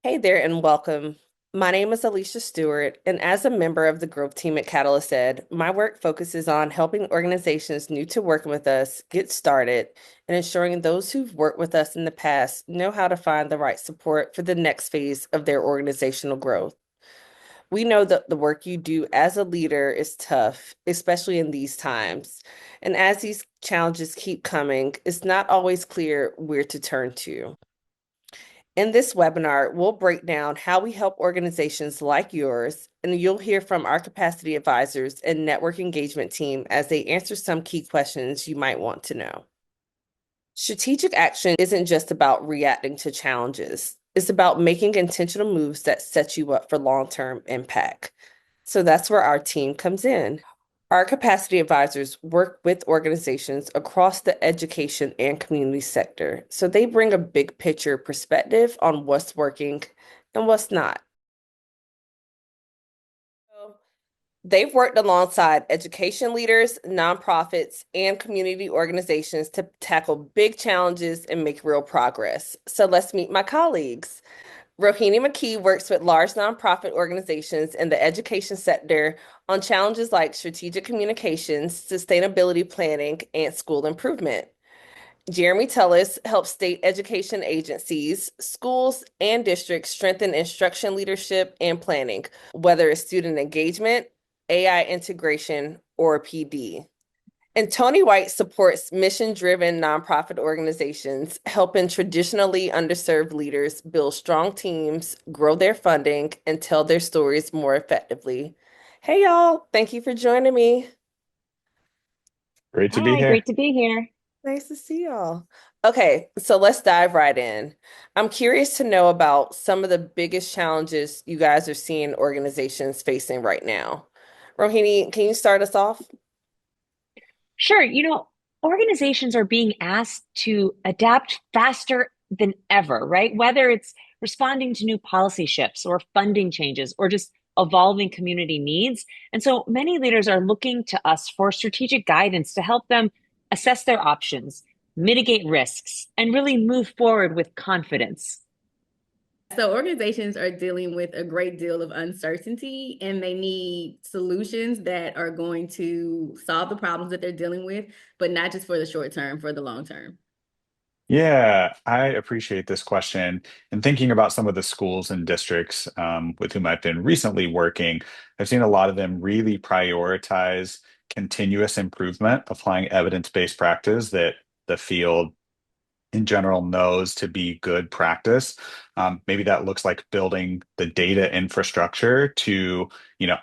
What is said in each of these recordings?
Hey there and welcome. My name is Alisha Stewart, and as a member of the growth team at Catalyst Ed, my work focuses on helping organizations new to working with us get started and ensuring those who've worked with us in the past know how to find the right support for the next phase of their organizational growth. We know that the work you do as a leader is tough, especially in these times. And as these challenges keep coming, it's not always clear where to turn to. In this webinar, we'll break down how we help organizations like yours, and you'll hear from our capacity advisors and network engagement team as they answer some key questions you might want to know. Strategic action isn't just about reacting to challenges. It's about making intentional moves that set you up for long-term impact. So that's where our team comes in. Our capacity advisors work with organizations across the education and community sector, so they bring a big picture perspective on what's working and what's not. So they've worked alongside education leaders, nonprofits, and community organizations to tackle big challenges and make real progress. So let's meet my colleagues. Rohini McKee works with large nonprofit organizations in the education sector on challenges like strategic communications, sustainability planning, and school improvement. Jeremy Tellis helps state education agencies, schools, and districts strengthen instruction leadership and planning, whether it's student engagement, AI integration, or PD. And Tony White supports mission-driven nonprofit organizations, helping traditionally underserved leaders build strong teams, grow their funding, and tell their stories more effectively. Hey, y'all. Thank you for joining me. Great to be Hi, here. great to be here. Nice to see y'all. Okay, so let's dive right in. I'm curious to know about some of the biggest challenges you guys are seeing organizations facing right now. Rohini, can you start us off? Sure, organizations are being asked to adapt faster than ever, right? Whether it's responding to new policy shifts or funding changes or just evolving community needs. And so many leaders are looking to us for strategic guidance to help them assess their options, mitigate risks, and really move forward with confidence. So organizations are dealing with a great deal of uncertainty and they need solutions that are going to solve the problems that they're dealing with, but not just for the short term, for the long term. Yeah, I appreciate this question. And thinking about some of the schools and districts with whom I've been recently working, I've seen a lot of them really prioritize continuous improvement, applying evidence-based practice that the field in general knows to be good practice. Maybe that looks like building the data infrastructure to,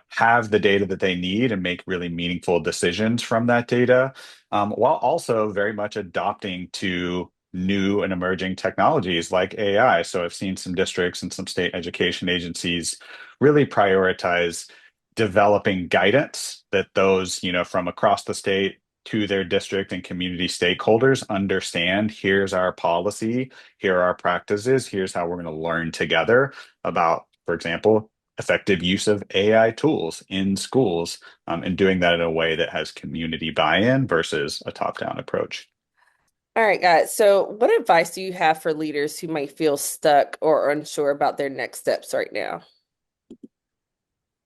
have the data that they need and make really meaningful decisions from that data, while also very much adopting to new and emerging technologies like AI. So I've seen some districts and some state education agencies really prioritize developing guidance that those, from across the state to their district and community stakeholders understand here's our policy, here are our practices, here's how we're going to learn together about, for example, effective use of AI tools in schools, and doing that in a way that has community buy-in versus a top-down approach. All right, guys. So, what advice do you have for leaders who might feel stuck or unsure about their next steps right now?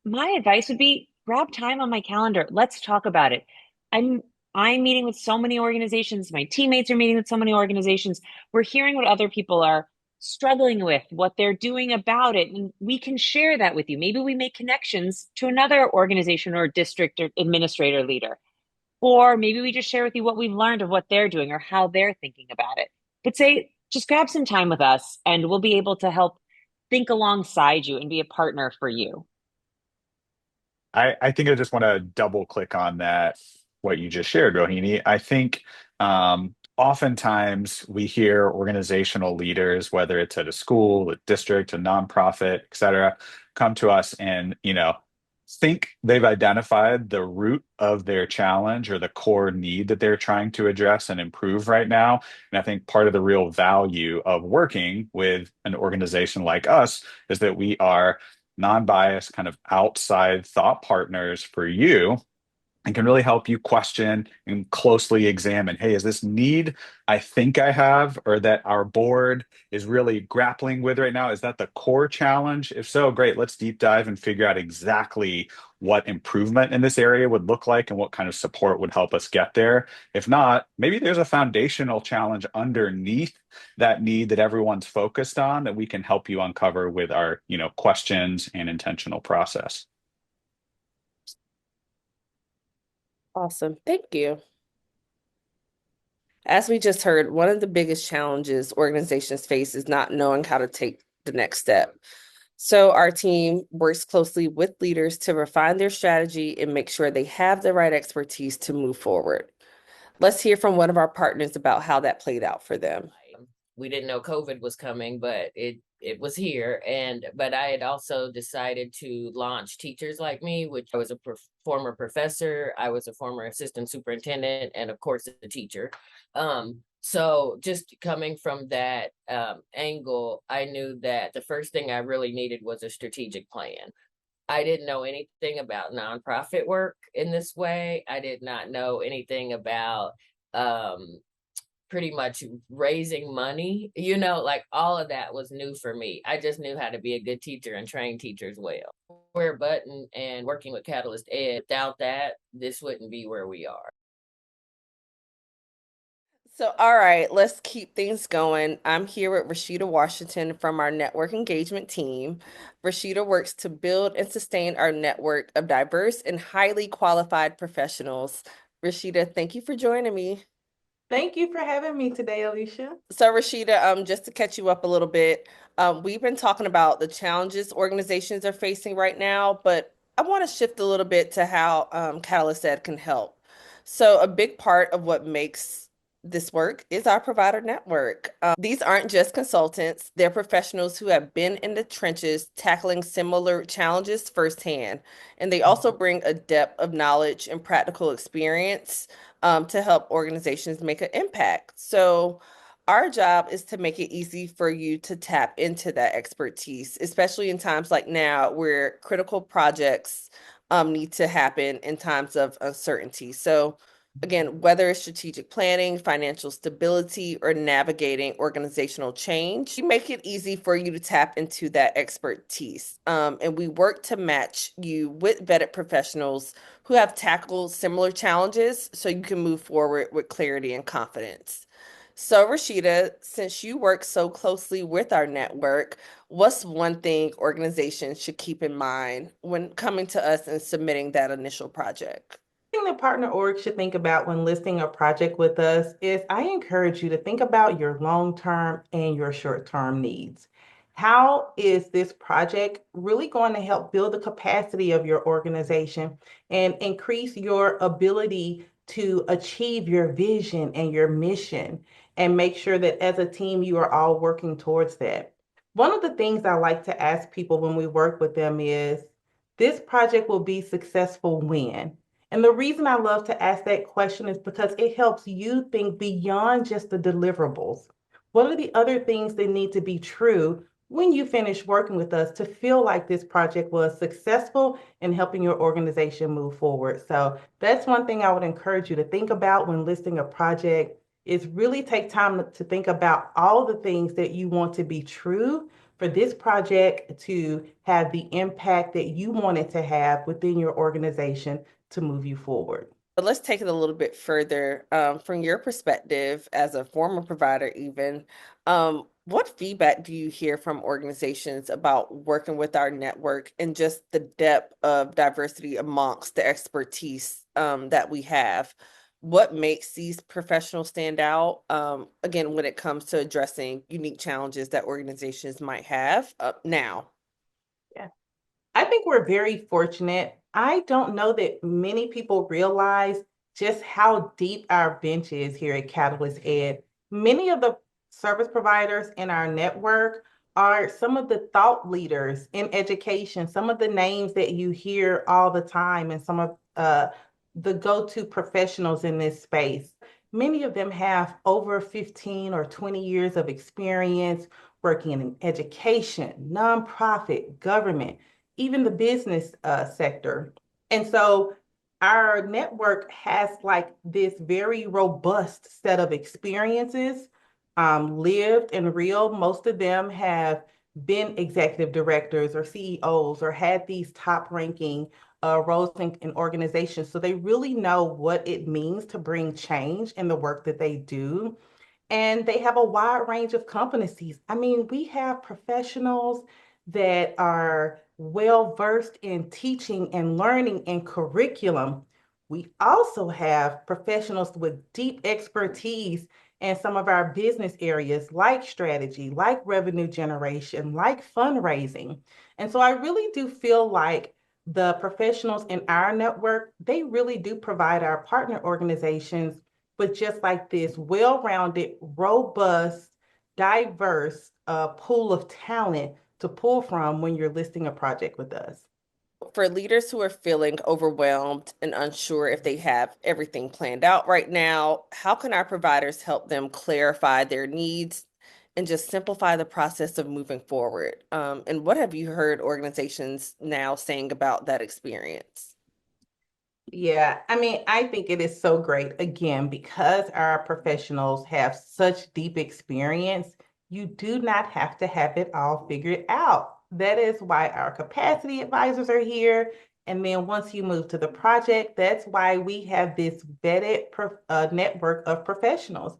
My advice would be grab time on my calendar. Let's talk about it. I'm I'm meeting with so many organizations. My teammates are meeting with so many organizations. We're hearing what other people are struggling with, what they're doing about it, and we can share that with you. Maybe we make connections to another organization or district or administrator leader. Or maybe we just share with you what we've learned of what they're doing or how they're thinking about it. But say, just grab some time with us and we'll be able to help think alongside you and be a partner for you. I think I just want to double click on that, what you just shared, Rohini. I think oftentimes we hear organizational leaders, whether it's at a school, a district, a nonprofit, et cetera, come to us and, think they've identified the root of their challenge or the core need that they're trying to address and improve right now. And I think part of the real value of working with an organization like us is that we are non-biased, kind of outside thought partners for you and can really help you question and closely examine, hey, is this need I think I have or that our board is really grappling with right now? Is that the core challenge? If so, great, let's deep dive and figure out exactly what improvement in this area would look like and what kind of support would help us get there. If not, maybe there's a foundational challenge underneath that need that everyone's focused on that we can help you uncover with our, questions and intentional process. Awesome. Thank you. As we just heard, one of the biggest challenges organizations face is not knowing how to take the next step. So our team works closely with leaders to refine their strategy and make sure they have the right expertise to move forward. Let's hear from one of our partners about how that played out for them. We didn't know COVID was coming, but it was here. But I had also decided to launch Teachers Like Me, which I was a former professor, I was a former assistant superintendent, and of course a teacher. So just coming from that angle, I knew that the first thing I really needed was a strategic plan. I didn't know anything about nonprofit work in this way. I did not know anything about um, pretty much raising money, like all of that was new for me. I just knew how to be a good teacher and train teachers well. We're button and working with Catalyst Ed. Without that, this wouldn't be where we are. So, all right, let's keep things going. I'm here with Rashida Washington from our network engagement team. Rashida works to build and sustain our network of diverse and highly qualified professionals. Rashida, thank you for joining me. Thank you for having me today, Alicia. So, Rashida, just to catch you up a little bit, we've been talking about the challenges organizations are facing right now, but I want to shift a little bit to how Catalyst Ed can help. So, a big part of what makes this work is our provider network. These aren't just consultants, they're professionals who have been in the trenches tackling similar challenges firsthand. And they also bring a depth of knowledge and practical experience to help organizations make an impact. So, our job is to make it easy for you to tap into that expertise, especially in times like now where critical projects need to happen in times of uncertainty. So, again, whether it's strategic planning, financial stability, or navigating organizational change, we make it easy for you to tap into that expertise. And we work to match you with vetted professionals who have tackled similar challenges so you can move forward with clarity and confidence. So, Rashida, since you work so closely with our network, what's one thing organizations should keep in mind when coming to us and submitting that initial project? Thing that partner org should think about when listing a project with us is I encourage you to think about your long-term and your short-term needs. How is this project really going to help build the capacity of your organization and increase your ability to achieve your vision and your mission and make sure that as a team you are all working towards that? One of the things I like to ask people when we work with them is, this project will be successful when? And the reason I love to ask that question is because it helps you think beyond just the deliverables. What are the other things that need to be true when you finish working with us to feel like this project was successful in helping your organization move forward? So that's one thing I would encourage you to think about when listing a project, is really take time to think about all the things that you want to be true for this project to have the impact that you want it to have within your organization to move you forward. But let's take it a little bit further. From your perspective as a former provider, even, what feedback do you hear from organizations about working with our network and just the depth of diversity amongst the expertise that we have? What makes these professionals stand out? Again, when it comes to addressing unique challenges that organizations might have now. Yeah. I think we're very fortunate. I don't know that many people realize just how deep our bench is here at Catalyst Ed. Many of the service providers in our network are some of the thought leaders in education, some of the names that you hear all the time, and some of the go-to professionals in this space. Many of them have over 15 or 20 years of experience working in education, nonprofit, government, even the business sector. And so our network has like this very robust set of experiences, lived and real. Most of them have been executive directors or CEOs or had these top ranking roles in organizations. So they really know what it means to bring change in the work that they do, and they have a wide range of competencies. I mean, we have professionals that are well versed in teaching and learning and curriculum. We also have professionals with deep expertise in some of our business areas like strategy, like revenue generation, like fundraising. And so I really do feel like the professionals in our network, they really do provide our partner organizations with just like this well-rounded, robust, diverse pool of talent to pull from when you're listing a project with us. For leaders who are feeling overwhelmed and unsure if they have everything planned out right now, how can our providers help them clarify their needs and just simplify the process of moving forward? And what have you heard organizations now saying about that experience? Yeah, I mean, I think it is so great, again, because our professionals have such deep experience, you do not have to have it all figured out. That is why our capacity advisors are here. And then once you move to the project, that's why we have this vetted network of professionals.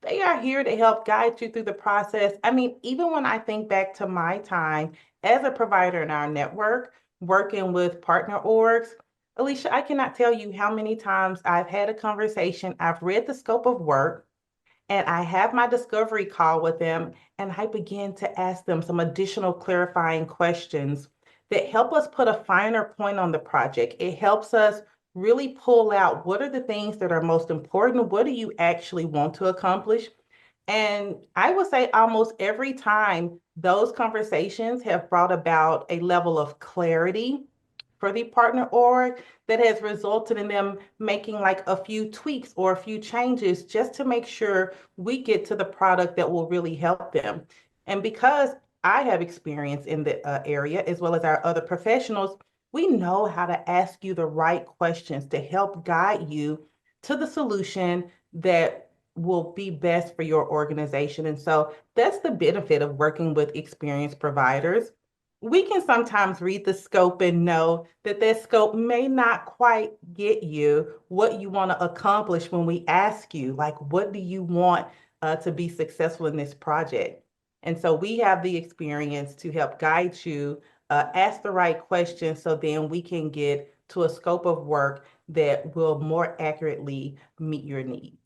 They are here to help guide you through the process. I mean, even when I think back to my time as a provider in our network, working with partner orgs, Alisha, I cannot tell you how many times I've had a conversation, I've read the scope of work, and I have my discovery call with them, and I begin to ask them some additional clarifying questions that help us put a finer point on the project. It helps us really pull out what are the things that are most important, what do you actually want to accomplish? And I would say almost every time those conversations have brought about a level of clarity for the partner org that has resulted in them making like a few tweaks or a few changes just to make sure we get to the product that will really help them. And because I have experience in the area as well as our other professionals, we know how to ask you the right questions to help guide you to the solution that will be best for your organization. And so that's the benefit of working with experienced providers. We can sometimes read the scope and know that that scope may not quite get you what you want to accomplish when we ask you, like, what do you want to be successful in this project? And so we have the experience to help guide you, ask the right questions so then we can get to a scope of work that will more accurately meet your needs.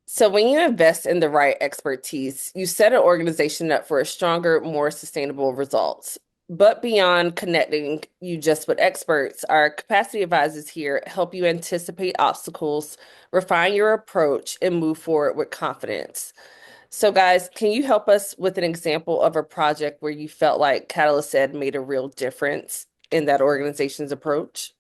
So when you invest in the right expertise, you set an organization up for a stronger, more sustainable results. But beyond connecting you just with experts, our capacity advisors here help you anticipate obstacles, refine your approach, and move forward with confidence. So, guys, can you help us with an example of a project where you felt like Catalyst Ed made a real difference in that organization's approach?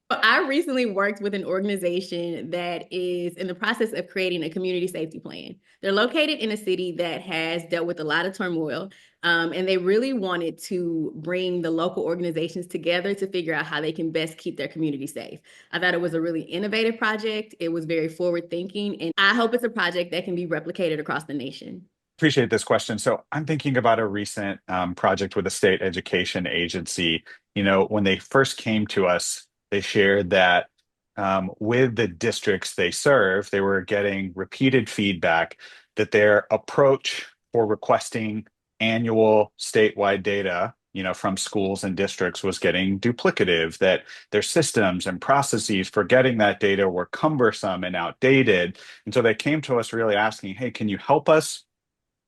I recently worked with an organization that is in the process of creating a community safety plan. They're located in a city that has dealt with a lot of turmoil, and they really wanted to bring the local organizations together to figure out how they can best keep their community safe. I thought it was a really innovative project. It was very forward thinking, and I hope it's a project that can be replicated across the nation. Appreciate this question. So I'm thinking about a recent project with a state education agency. You know, when they first came to us, they shared that with the districts they serve, they were getting repeated feedback that their approach for requesting annual statewide data, you know, from schools and districts was getting duplicative, that their systems and processes for getting that data were cumbersome and outdated. And so they came to us really asking, hey, can you help us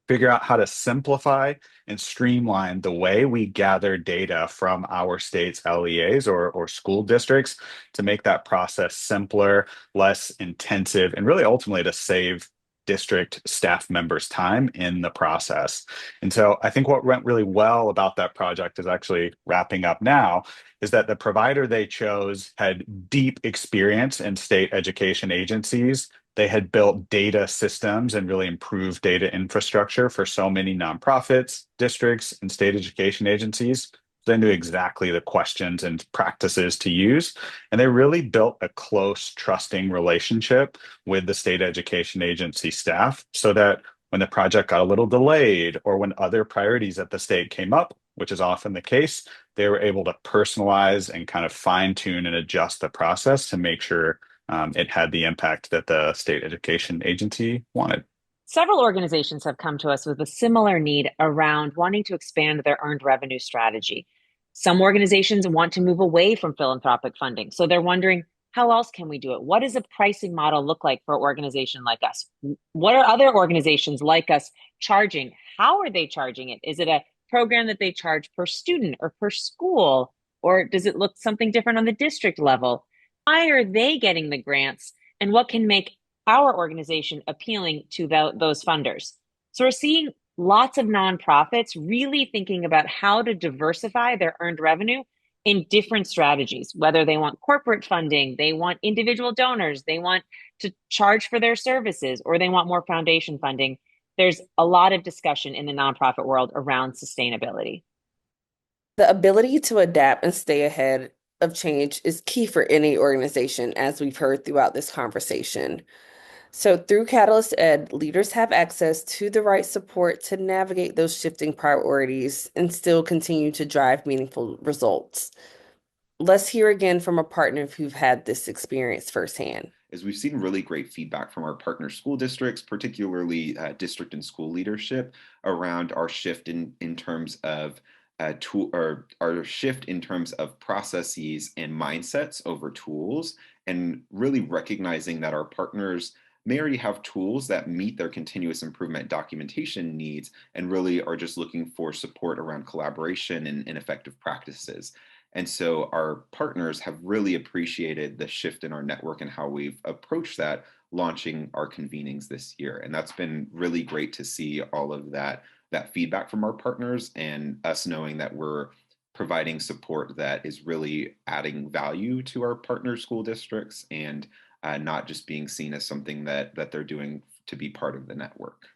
figure out how to simplify and streamline the way we gather data from our state's LEAs or school districts to make that process simpler, less intensive, and really ultimately to save district staff members time in the process. And so I think what went really well about that project is actually wrapping up now is that the provider they chose had deep experience in state education agencies. They had built data systems and really improved data infrastructure for so many nonprofits, districts, and state education agencies. They knew exactly the questions and practices to use. And they really built a close, trusting relationship with the state education agency staff so that when the project got a little delayed or when other priorities at the state came up, which is often the case, they were able to personalize and kind of fine tune and adjust the process to make sure it had the impact that the state education agency wanted. Several organizations have come to us with a similar need around wanting to expand their earned revenue strategy. Some organizations want to move away from philanthropic funding. So they're wondering, how else can we do it? What does a pricing model look like for an organization like us? What are other organizations like us charging? How are they charging it? Is it a program that they charge per student or per school? Or does it look something different on the district level? Why are they getting the grants? And what can make our organization appealing to those funders? So we're seeing lots of nonprofits really thinking about how to diversify their earned revenue in different strategies, whether they want corporate funding, they want individual donors, they want to charge for their services, or they want more foundation funding. There's a lot of discussion in the nonprofit world around sustainability. The ability to adapt and stay ahead of change is key for any organization, as we've heard throughout this conversation. So, through Catalyst Ed, leaders have access to the right support to navigate those shifting priorities and still continue to drive meaningful results. Let's hear again from a partner who've had this experience firsthand. Is we've seen really great feedback from our partner school districts, particularly district and school leadership, around our shift in terms of tool or our shift in terms of processes and mindsets over tools, and really recognizing that our partners may already have tools that meet their continuous improvement documentation needs and really are just looking for support around collaboration and effective practices. And so our partners have really appreciated the shift in our network and how we've approached that, launching our convenings this year. And that's been really great to see all of that feedback from our partners and us knowing that we're providing support that is really adding value to our partner school districts and not just being seen as something that they're doing to be part of the network.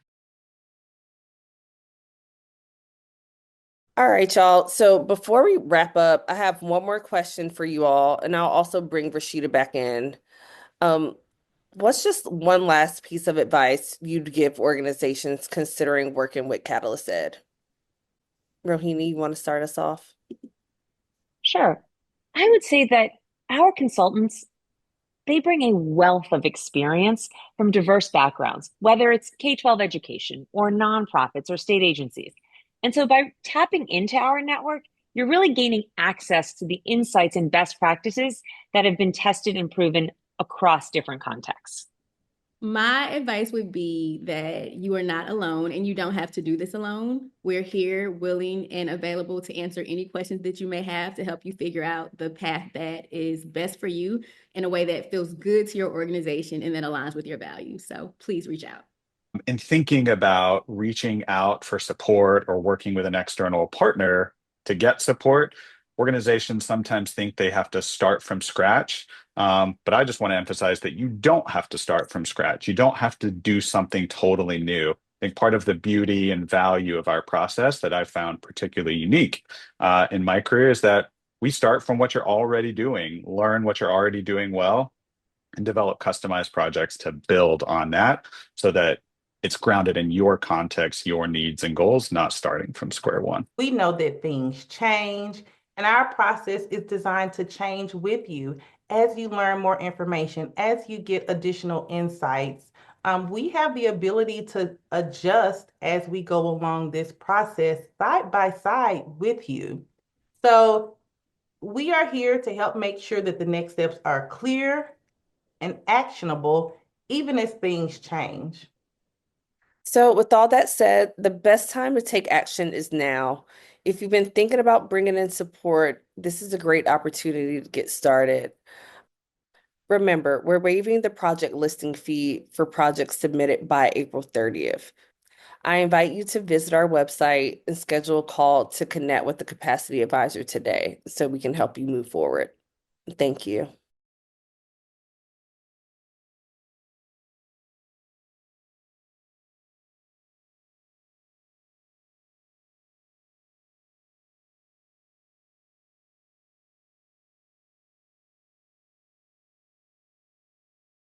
All right, y'all. So before we wrap up, I have one more question for you all, and I'll also bring Rashida back in. Um, what's just one last piece of advice you'd give organizations considering working with Catalyst Ed? Rohini, you want to start us off? Sure. I would say that our consultants, they bring a wealth of experience from diverse backgrounds, whether it's K-12 education or nonprofits or state agencies. And so by tapping into our network, you're really gaining access to the insights and best practices that have been tested and proven across different contexts. My advice would be that you are not alone and you don't have to do this alone. We're here, willing and available to answer any questions that you may have to help you figure out the path that is best for you in a way that feels good to your organization and that aligns with your values. So please reach out. In thinking about reaching out for support or working with an external partner to get support, organizations sometimes think they have to start from scratch. But I just want to emphasize that you don't have to start from scratch. You don't have to do something totally new. I think part of the beauty and value of our process that I found particularly unique in my career is that we start from what you're already doing, learn what you're already doing well, and develop customized projects to build on that so that it's grounded in your context, your needs and goals, not starting from square one. We know that things change, and our process is designed to change with you as you learn more information, as you get additional insights. We have the ability to adjust as we go along this process side by side with you. So we are here to help make sure that the next steps are clear and actionable, even as things change. So, with all that said, the best time to take action is now. If you've been thinking about bringing in support, this is a great opportunity to get started. Remember, we're waiving the project listing fee for projects submitted by April 30th. I invite you to visit our website and schedule a call to connect with the capacity advisor today so we can help you move forward. Thank you.